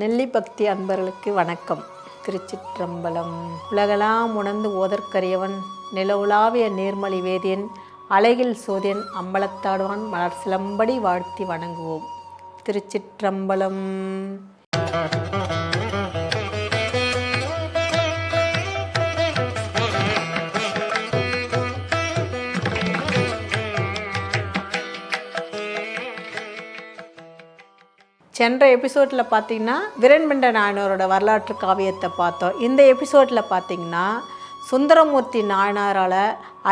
நெல்லி பக்தி அன்பர்களுக்கு வணக்கம். திருச்சிற்றம்பலம். உலகெல்லாம் உணர்ந்து ஓதற்கரியவன் நிலவுலாவிய நேர்மலி வேதியன் அழகில் சோதியன் அம்பலத்தாடுவான் மலர் சிலம்படி வாழ்த்தி வணங்குவோம். திருச்சிற்றம்பலம். சென்ற எபிசோடில் பார்த்திங்கன்னா விரண்மண்ட நாயனாரோட வரலாற்று காவியத்தை பார்த்தோம். இந்த எபிசோடில் பார்த்திங்கன்னா சுந்தரமூர்த்தி நாயனாரால்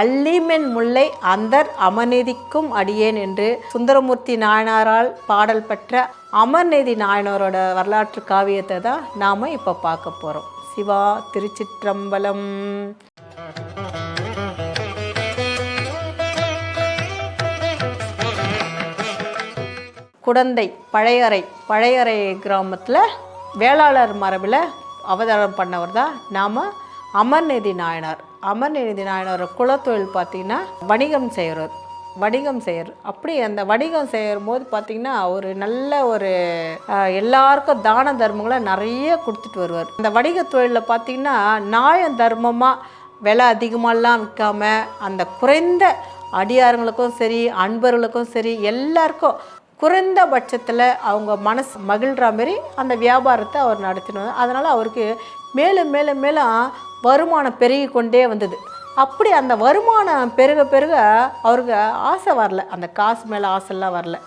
அல்லிமென் முல்லை அந்தர் அமர்நீதிக்கும் அடியேன் என்று சுந்தரமூர்த்தி நாயனாரால் பாடல் பெற்ற அமர்நீதி நாயனாரோட வரலாற்று காவியத்தை தான் நாம் இப்போ பார்க்க போகிறோம். சிவா திருச்சிற்றம்பலம். குடந்தை பழையறை கிராமத்தில் வேளாளர் மரபில் அவதாரம் பண்ணவர் தான் நாம் அமர்நீதி நாயனார். அமர்நீதி நாயனார் குலத்தொழில் பார்த்திங்கன்னா வணிகம் செய்கிறார். அப்படி அந்த வணிகம் செய்யும் போது பார்த்திங்கன்னா ஒரு நல்ல ஒரு எல்லாருக்கும் தான தர்மங்களை நிறைய கொடுத்துட்டு வருவார். அந்த வணிக தொழிலில் பார்த்திங்கன்னா நியாயம் தர்மமாக விலை அதிகமாகலாம் விற்காமல் அந்த குறைந்த அடியாருங்களுக்கும் சரி அன்பர்களுக்கும் சரி எல்லாருக்கும் குறைந்த பட்சத்தில் அவங்க மனசு மகிழ்கிற மாரி அந்த வியாபாரத்தை அவர் நடத்தினார். அதனால் அவருக்கு மேலும் மேலும் மேலும் வருமானம் பெருகி கொண்டே வந்தது. அப்படி அந்த வருமானம் பெருக அவருக்கு ஆசை வரல, அந்த காசு மேலே ஆசைலாம் வரல.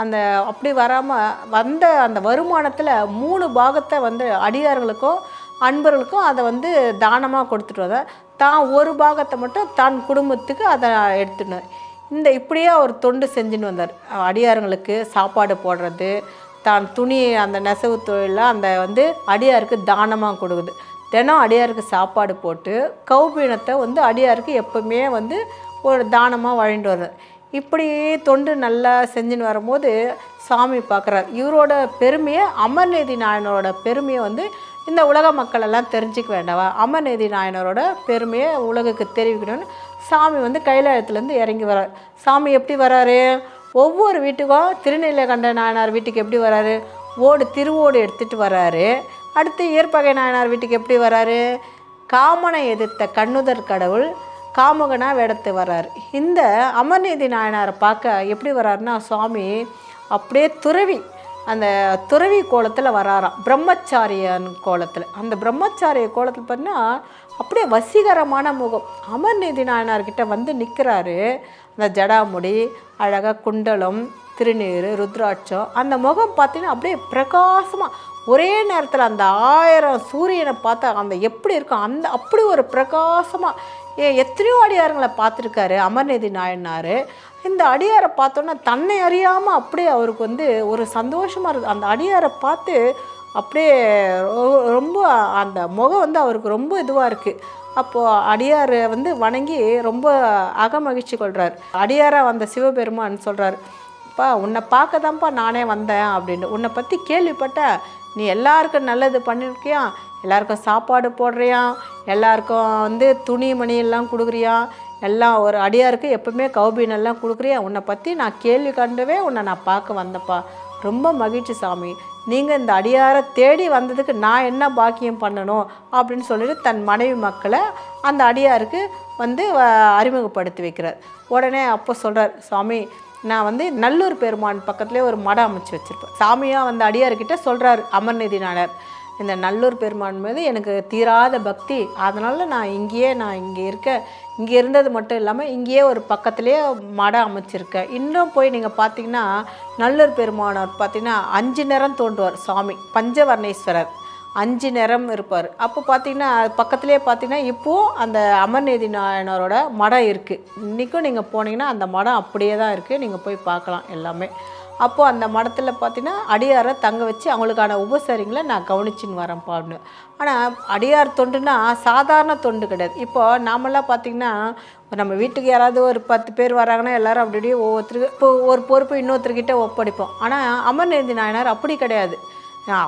அந்த அப்படி வராமல் வந்த அந்த வருமானத்தில் 3 பாகத்தை அடியார்களுக்கும் அன்பர்களுக்கும் அதை தானமாக கொடுத்துட்டு வந்தார். தான் ஒரு பாகத்தை மட்டும் தான் குடும்பத்துக்கு அதை எடுத்துனார். இப்படியே அவர் தொண்டு செஞ்சுன்னு வந்தார். அடியாருங்களுக்கு சாப்பாடு போடுறது, தான் துணி அந்த நெசவு தொழிலில் அந்த அடியாருக்கு தானமாக கொடுக்குது. தினம் அடியாருக்கு சாப்பாடு போட்டு கௌபீனத்தை அடியாருக்கு எப்பவுமே ஒரு தானமாக வழிண்டு வர்றார். இப்படி தொண்டு நல்லா செஞ்சுன்னு வரும்போது சாமி பார்க்குறார். இவரோட பெருமையை அமர்நீதி நாயனரோட பெருமையை இந்த உலக மக்களெல்லாம் தெரிஞ்சிக்க வேண்டாவா, அமர்நீதி நாயனரோட பெருமையை உலகுக்கு தெரிவிக்கணும்னு சாமி கைலாயத்துலேருந்து இறங்கி வரார். சாமி எப்படி வராரு? ஒவ்வொரு வீட்டுக்கும் திருநீலகண்ட நாயனார் வீட்டுக்கு எப்படி வராரு? திருவோடு எடுத்துகிட்டு வராரு. அடுத்து ஏற்பகை நாயனார் வீட்டுக்கு எப்படி வராரு? காமனை எதிர்த்த கண்ணுதர் கடவுள் காமுகனாக எடுத்து வர்றாரு. இந்த அமர்நீதி நாயனாரை பார்க்க எப்படி வர்றாருன்னா சுவாமி அப்படியே அந்த துறவி கோலத்தில் வராராம், பிரம்மச்சாரியன் கோலத்தில். அந்த பிரம்மச்சாரிய கோலத்தில் பார்த்தீங்கன்னா அப்படியே வசீகரமான முகம். அமர்நீதி நாயனார்கிட்ட நிற்கிறாரு. அந்த ஜடாமுடி, அழகாக குண்டலம், திருநீர், ருத்ராட்சம், அந்த முகம் பார்த்திங்கன்னா அப்படியே பிரகாசமாக ஒரே நேரத்தில் அந்த 1000 சூரியனை பார்த்தா அந்த எப்படி இருக்கும் அப்படி ஒரு பிரகாசமாக எத்தனையோ அடியாரங்களை பார்த்துருக்காரு அமர்நீதி நாயனார். இந்த அடியாரை பார்த்தோன்னா தன்னை அறியாமல் அப்படியே அவருக்கு ஒரு சந்தோஷமாக இருக்குது. அந்த அடியாரை பார்த்து அப்படியே ரொம்ப அந்த முகம் அவருக்கு ரொம்ப இதுவாக இருக்குது. அப்போது அடியாரை வணங்கி ரொம்ப அகமகிழ்ச்சி கொள்கிறார். அடியாராக வந்த சிவபெருமான் சொல்கிறார், அப்பா உன்னை பார்க்க தான்ப்பா நானே வந்தேன் அப்படின்னு. உன்னை பற்றி கேள்விப்பட்டேன், நீ எல்லாருக்கும் நல்லது பண்ணியிருக்கியா, எல்லாருக்கும் சாப்பாடு போடுறியான், எல்லாருக்கும் துணி மணியெல்லாம் கொடுக்குறியான், எல்லாம் ஒரு அடியாருக்கு எப்பவுமே கௌபீனெல்லாம் கொடுக்குறியா, உன்னை பற்றி நான் கேள்வி கண்டவே உன்னை நான் பார்க்க வந்தப்பா, ரொம்ப மகிழ்ச்சி சாமி, நீங்கள் இந்த அடியாரை தேடி வந்ததுக்கு நான் என்ன பாக்கியம் பண்ணணும் அப்படின்னு சொல்லிட்டு தன் மனைவி மக்களை அந்த அடியாருக்கு அறிமுகப்படுத்தி வைக்கிறார். உடனே அப்போ சொல்கிறார், சாமி நான் நல்லூர் பெருமான் பக்கத்துலேயே ஒரு மடம் அமைச்சு வச்சுருப்பேன். சாமியாக அடியார்கிட்ட சொல்கிறார் அமர்நீதி நாயனார், இந்த நல்லூர் பெருமான் மீது எனக்கு தீராத பக்தி, அதனால் நான் இங்கே இருந்தது மட்டும் இல்லாமல் இங்கேயே ஒரு பக்கத்துலேயே மடம் அமைச்சிருக்கேன். இன்னும் போய் நீங்கள் பார்த்தீங்கன்னா நல்லூர் பெருமானார் பார்த்திங்கன்னா 5 நிறம் தோன்றுவார் சுவாமி, பஞ்சவர்ணேஸ்வரர் 5 நிறம் இருப்பார். அப்போ பார்த்திங்கன்னா பக்கத்துலேயே பார்த்திங்கன்னா இப்போது அந்த அமர்நீதி நாயனாரோட மடம் இருக்குது. இன்றைக்கும் நீங்கள் போனீங்கன்னா அந்த மடம் அப்படியே தான் இருக்குது, நீங்கள் போய் பார்க்கலாம் எல்லாமே. அப்போது அந்த மடத்தில் பார்த்திங்கன்னா அடியாரை தங்க வச்சு அவங்களுக்கான உபசரிங்களை நான் கவனிச்சின்னு வரேன்ப்பா அப்படின்னு. ஆனால் அடியார் தொண்டுனா சாதாரண தொண்டு கிடையாது. இப்போது நாமெல்லாம் பார்த்திங்கன்னா நம்ம வீட்டுக்கு யாராவது ஒரு 10 பேர் வராங்கன்னா எல்லோரும் அப்படியே ஒவ்வொருத்தருக்கு இப்போ ஒரு பொறுப்பு இன்னொருத்தர்கிட்ட ஒப்படைப்போம். ஆனால் அமர்நீதி நாயனார் அப்படி கிடையாது.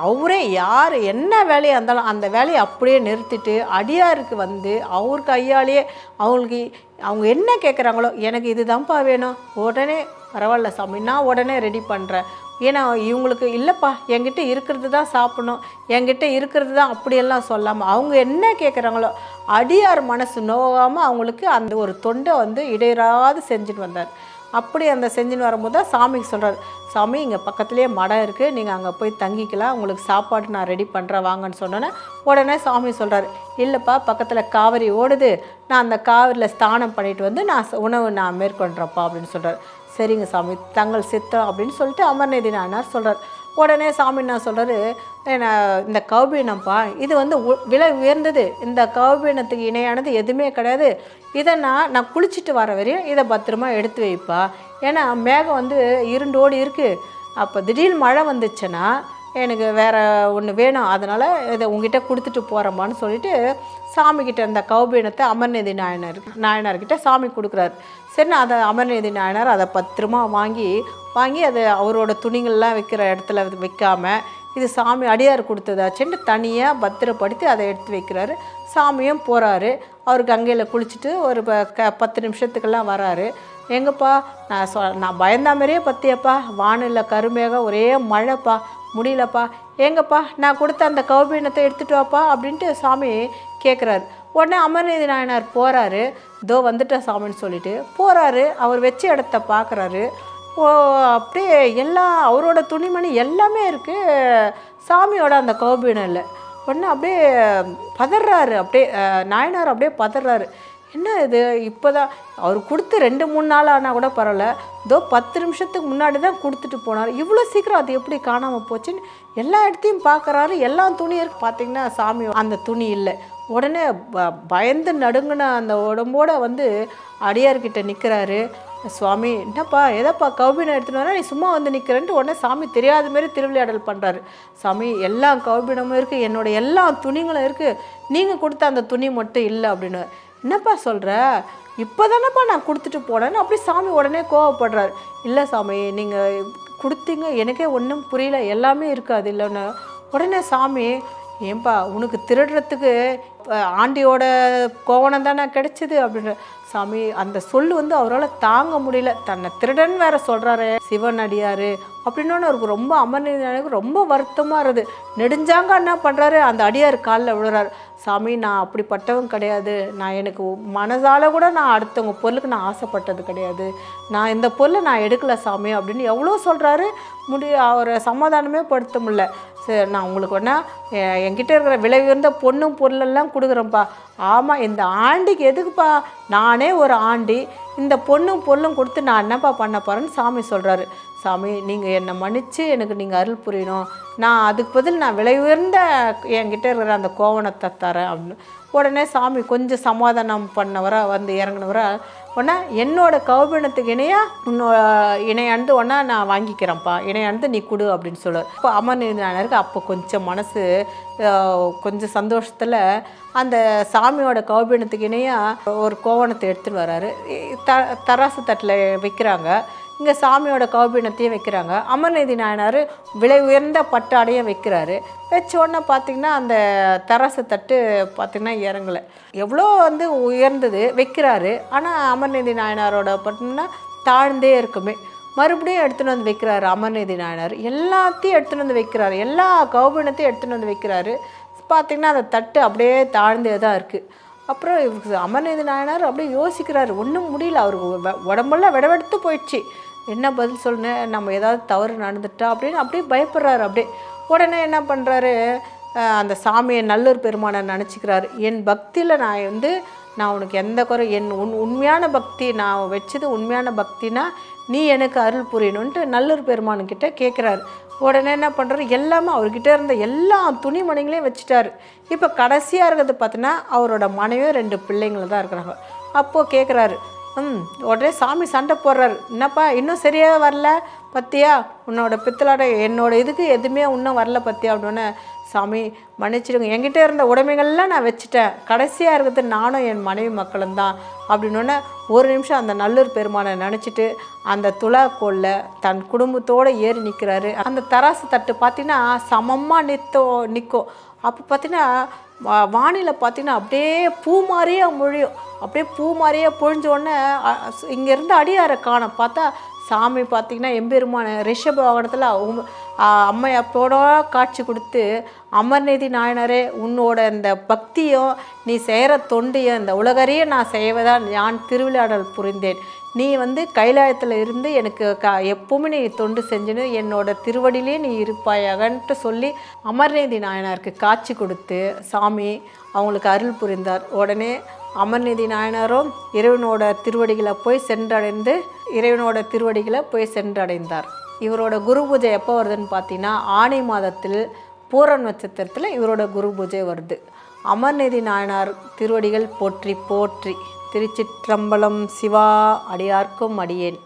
அவரே யார் என்ன வேலையாக இருந்தாலும் அந்த வேலையை அப்படியே நிறுத்திட்டு அடியாருக்கு அவர் கையாலேயே அவங்களுக்கு அவங்க என்ன கேட்குறாங்களோ, எனக்கு இது தான்ப்பா வேணும், உடனே பரவாயில்ல சாமி நான் உடனே ரெடி பண்ணுறேன், ஏன்னா இவங்களுக்கு இல்லைப்பா என்கிட்ட இருக்கிறது தான் சாப்பிடணும், என்கிட்ட இருக்கிறது தான் அப்படியெல்லாம் சொல்லாமல் அவங்க என்ன கேட்குறாங்களோ அடியார் மனசு நோகாமல் அவங்களுக்கு அந்த ஒரு தொண்டை வந்து இடையராது செஞ்சுட்டு வந்தார். அப்படி அந்த செஞ்சுன்னு வரும்போது தான் சாமிக்கு சொல்கிறார், சாமி இங்கே பக்கத்துலேயே மடம் இருக்குது, நீங்கள் அங்கே போய் தங்கிக்கலாம், உங்களுக்கு சாப்பாடு நான் ரெடி பண்ணுறேன் வாங்கன்னு சொன்னோன்னே உடனே சாமி சொல்கிறார், இல்லைப்பா பக்கத்தில் காவிரி ஓடுது, நான் அந்த காவிரியில் ஸ்நானம் பண்ணிட்டு வந்து உணவு நான் மேற்கொள்கிறேன்ப்பா அப்படின்னு சொல்கிறார். சரிங்க சாமி தங்கள் சித்தம் அப்படின்னு சொல்லிட்டு அமர்நீதி நாயனார் சொல்கிறார். உடனே சாமி என்ன சொல்கிறாரு, இந்த கௌபீனம்ப்பா இது வந்து விலை உயர்ந்தது, இந்த கௌபீனத்துக்கு இணையானது எதுவுமே கிடையாது, இதை நான் குளிச்சுட்டு வர வரையும் இதை பத்திரமா எடுத்து வைப்பா, ஏன்னா மேகம் வந்து இருண்டோடு இருக்குது, அப்போ திடீர்னு மழை வந்துச்சுன்னா எனக்கு வேறு ஒன்று வேணும், அதனால் இதை உங்ககிட்ட கொடுத்துட்டு போகிறோமான்னு சொல்லிட்டு சாமிக்கிட்ட இந்த கௌபீனத்தை அமர்நீதி நாயனார்கிட்ட சாமி கொடுக்குறாரு. சரி அதை அமர்நீதி நாயனார் அதை பத்திரமா வாங்கி அதை அவரோட துணிகள்லாம் வைக்கிற இடத்துல வைக்காமல் இது சாமி அடியார் கொடுத்ததாச்சுன்ட்டு தனியாக பத்திரப்படுத்தி அதை எடுத்து வைக்கிறாரு. சாமியும் போகிறாரு, அவர் கங்கையில் குளிச்சுட்டு ஒரு 10 நிமிஷத்துக்கெல்லாம் வராரு. எங்கப்பா நான் பயந்தா மாதிரியே பற்றியப்பா, வானில் கருமேகம் ஒரே மழைப்பா, முடியலப்பா, எங்கப்பா நான் கொடுத்த அந்த கௌபீனத்தை எடுத்துகிட்டு வாப்பா அப்படின்ட்டு சாமி கேட்குறாரு. உடனே அமர்நீதி நாயனார் போகிறாரு, இதோ வந்துட்ட சாமின்னு சொல்லிட்டு போகிறாரு. அவர் வச்ச இடத்த பார்க்குறாரு, அப்படியே எல்லாம் அவரோட துணிமணி எல்லாமே இருக்குது, சாமியோட அந்த கௌபீனம் இல்லை. உடனே அப்படியே பதறாரு, அப்படியே நாயனார் அப்படியே பதறாரு, என்ன இது இப்போ தான் அவர் கொடுத்து 2-3 நாள் ஆனால் கூட பரவாயில்ல, இதோ 10 நிமிஷத்துக்கு முன்னாடி தான் கொடுத்துட்டு போனார், இவ்வளோ சீக்கிரம் அது எப்படி காணாமல் போச்சுன்னு எல்லா இடத்தையும் பார்க்குறாரு. எல்லா துணியும் இருக்குது, பார்த்திங்கன்னா சாமி அந்த துணி இல்லை. உடனே பயந்து நடுங்கின அந்த உடம்போடு வந்து அடியார்கிட்ட நிற்கிறாரு. சுவாமி என்னப்பா எதப்பா கௌபீனம் எடுத்துன்னு வரா, நீ சும்மா வந்து நிற்கிறேன்ட்டு உடனே சாமி தெரியாத மாரி திருவிளையாடல் பண்ணுறாரு. சாமி எல்லா கௌபீனமும் இருக்குது, என்னோடய எல்லா துணிகளும் இருக்குது, நீங்கள் கொடுத்த அந்த துணி மட்டும் இல்லை அப்படின்னு. என்னப்பா சொல்கிற, இப்போ தானேப்பா நான் கொடுத்துட்டு போனேன்னு அப்படி சாமி உடனே கோவப்படுறாரு. இல்லை சாமி நீங்கள் கொடுத்தீங்க, எனக்கே ஒன்றும் புரியல, எல்லாமே இருக்காது இல்லைன்னு. உடனே சாமி, ஏன்பா உனக்கு திருடுறதுக்கு ஆண்டியோட கோவணம் தானே கிடைச்சிது அப்படின்னு. சாமி அந்த சொல் வந்து அவரால் தாங்க முடியல, தன்னை திருடன் வேற சொல்கிறாரு சிவன் அடியார் அப்படின்னு அவருக்கு ரொம்ப அமர்நீதி ரொம்ப வருத்தமாக இருக்குது. நெடுஞ்சாங்க என்ன பண்ணுறாரு, அந்த அடியார் காலில் விழுறாரு. சாமி நான் அப்படிப்பட்டவன் கிடையாது, நான் எனக்கு மனதால் கூட நான் அடுத்தவங்க பொருளுக்கு நான் ஆசைப்பட்டது கிடையாது, நான் இந்த பொருளை நான் எடுக்கலை சாமி அப்படின்னு எவ்வளோ சொல்கிறாரு. அவரை சமாதானமே படுத்த முடியல. சரி நான் உங்களுக்கு வேணா என்கிட்ட இருக்கிற விலை உயர்ந்த பொண்ணும் பொருளெல்லாம் கொடுக்குறேன்ப்பா. ஆமாம் இந்த ஆண்டிக்கு எதுக்குப்பா, நானே ஒரு ஆண்டி, இந்த பொண்ணும் பொருளும் கொடுத்து நான் என்னப்பா பண்ண போகிறேன்னு சாமி சொல்கிறாரு. சாமி நீங்கள் என்னை மன்னித்து எனக்கு நீங்கள் அருள் புரியணும், நான் அதுக்கு பதில் நான் விலை உயர்ந்த என்கிட்ட இருக்கிற அந்த கோவணத்தை தரேன் அப்படின்னு. உடனே சாமி கொஞ்சம் சமாதானம் பண்ணவரா வந்து இறங்கினவரா, உடனே என்னோடய கௌபீனத்துக்கு இணையாண்டு ஒன்றா நான் வாங்கிக்கிறேன்ப்பா, இணையாண்டு நீ கொடு அப்படின்னு சொல்லுவார். இப்போ அமர்நீதி நாயனாருக்கு அப்போ கொஞ்சம் மனசு கொஞ்சம் சந்தோஷத்தில் அந்த சாமியோட கௌபீனத்துக்கு இணையாக ஒரு கோவணத்தை எடுத்துன்னு வராரு. தராசு தட்டில் வைக்கிறாங்க, இங்கே சாமியோட கௌபீனத்தையும் வைக்கிறாங்க. அமர்நீதி நாயனார் விலை உயர்ந்த பட்டாடையும் வைக்கிறாரு. வச்ச உடனே பார்த்திங்கன்னா அந்த தராசு தட்டு பார்த்திங்கன்னா இறங்கலை, எவ்வளோ வந்து உயர்ந்தது வைக்கிறாரு, ஆனால் அமர்நீதி நாயனாரோட பார்த்திங்கன்னா தாழ்ந்தே இருக்குமே. மறுபடியும் எடுத்துன்னு வந்து வைக்கிறாரு அமர்நீதி நாயனார், எல்லாத்தையும் எடுத்துன்னு வந்து வைக்கிறாரு, எல்லா கௌபீனத்தையும் எடுத்துன்னு வந்து வைக்கிறாரு. பார்த்திங்கன்னா அந்த தட்டு அப்படியே தாழ்ந்தே தான் இருக்குது. அப்புறம் அமர்நீதி நாயனார் அப்படியே யோசிக்கிறாரு, ஒன்றும் முடியல, அவருக்கு உடம்பெல்லாம் விடவெடுத்து போயிடுச்சு, என்ன பதில் சொன்னேன், நம்ம ஏதாவது தவறு நடந்துட்டா அப்படின்னு அப்படியே பயப்படுறாரு. அப்படியே உடனே என்ன பண்ணுறாரு, அந்த சாமியை நல்லூர் பெருமானை நினச்சிக்கிறாரு. என் பக்தியில் நான் உனக்கு எந்த குறை, உண்மையான பக்தி, நான் வச்சது உண்மையான பக்தினா நீ எனக்கு அருள் புரியணுன்ட்டு நல்லூர் பெருமானுக்கிட்ட கேட்குறாரு. உடனே என்ன பண்ணுறாரு, எல்லாமே அவர்கிட்ட இருந்த எல்லா துணிமணிகளையும் வச்சுட்டாரு. இப்போ கடைசியாக இருக்கிறது பார்த்தீங்கன்னா அவரோட மனைவியும் 2 பிள்ளைங்களும் தான் இருக்கிறாங்க. அப்போது கேட்குறாரு, உடனே சாமி சண்டை போடுறாரு, என்னப்பா இன்னும் சரியாக வரல பத்தியா, உன்னோட பித்தலாட என்னோட இதுக்கு எதுவுமே இன்னும் வரல பத்தியா அப்படின்னோடனே, சாமி மன்னிச்சிடுங்க, என்கிட்ட இருந்த உடைமைகள்லாம் நான் வச்சுட்டேன், கடைசியாக இருக்கிறது நானும் என் மனைவி மக்களும் தான் அப்படின்னோடனே ஒரு நிமிஷம் அந்த நல்லூர் பெருமானை நினச்சிட்டு அந்த துலாக்கோலில் தன் குடும்பத்தோடு ஏறி நிற்கிறாரு. அந்த தராசு தட்டு பார்த்திங்கன்னா சமமாக நிற்கும். அப்போ பார்த்திங்கன்னா வானிலை பார்த்திங்கன்னா அப்படியே பூ மாதிரியே பொழியும், அப்படியே பூ மாதிரியே பொழிஞ்சோடனே இங்கேருந்து அடியாரை காண பார்த்தா சாமி பார்த்திங்கன்னா எம்பெருமான ரிஷப வாகனத்தில் அம்மையப்போட காட்சி கொடுத்து, அமர்நீதி நாயனரே, உன்னோட இந்த பக்தியும் நீ செய்கிற தொண்டையும் இந்த உலகறிய நான் செய்வதான் நான் திருவிளையாடல் புரிந்தேன். நீ கைலாயத்தில் இருந்து எனக்கு எப்பவுமே நீ தொண்டு செஞ்சுன்னு என்னோட திருவடியிலே நீ இருப்பாயாகன்ட்டு சொல்லி அமர்நீதி நாயனாருக்கு காட்சி கொடுத்து சாமி அவங்களுக்கு அருள் புரிந்தார். உடனே அமர்நீதி நாயனாரும் இறைவனோட திருவடிகளை போய் சென்றடைந்தார். இவரோட குரு பூஜை எப்போ வருதுன்னு பார்த்தீங்கன்னா, ஆனி மாதத்தில் பூரம் நட்சத்திரத்தில் இவரோட குரு பூஜை வருது. அமர்நீதி நாயனார் திருவடிகள் போற்றி போற்றி. திருச்சிற்றம்பலம். சிவா அடியார்க்கும் அடியேன்.